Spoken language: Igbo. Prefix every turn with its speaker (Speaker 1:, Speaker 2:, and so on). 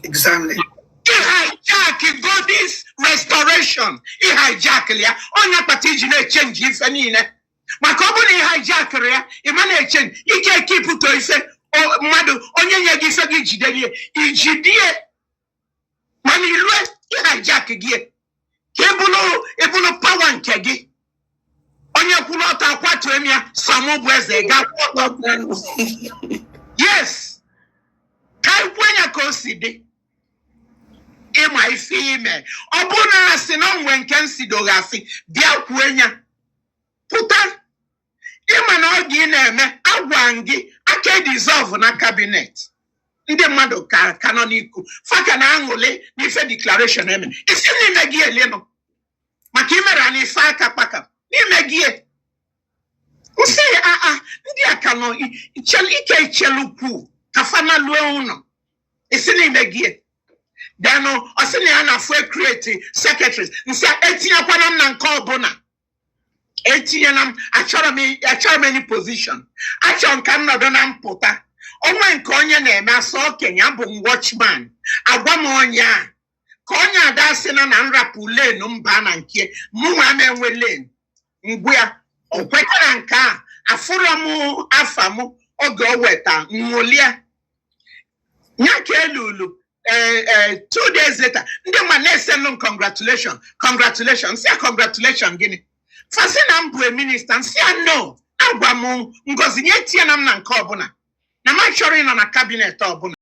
Speaker 1: Exactly. Hijack God's restoration. Hijack ya. Onya patiji na change ife niile. Maka ọ bụrụ na hijack ya, ịma na change. Ike keep to ife mmadụ onye nye gị ife gị jidere ijidie. Mana ilue hijack gị. Ebulu power nke gị. Onye kwuru ọtọ akwatu emia Samu bụ eze ga kwọtọ. Yes. Kai kwenya ka o si dị. Ịma ife ime ọ bụ na asị na onwe nke nsidoghị asị bịa kwuenya pụta ịma na ọ gị na-eme agwa gị aka dissolve na cabinet ndị mmadụ ka nọ n'iku faka na aṅụle n'ife declaration eme isi n'ime gị elenụ maka imere na ife aka kpaka n'ime gị usi ndị aka nọ ike ichelukwu ka fana lue ụlọ isi n'ime gị Dano, osini ana fwe create secretaries. Nsia etinyekwana m na nke ọbụla. Etinyenam achọrọ m any position. Achọrọ m ka m nọdụ na mpụta. Onwe nke onye na-eme asọ okenye abụ watchman. Agwa m onye a. Ka onye ada sị na nrapụ lane mba na nke mụnwa m enwe lane. Mgbe ya o kwetara nke a afụrụ m afa m oge o weta nwụlia. Nya ka elulu 2 days later, ndị ma na-send them congratulations. Say congratulations gịnị? Fasi na m bụ a minister, say no. Agwa m ngozi nye tie na m na nke ọbụla. Na m chọrọ ịnọ na cabinet ọbụla.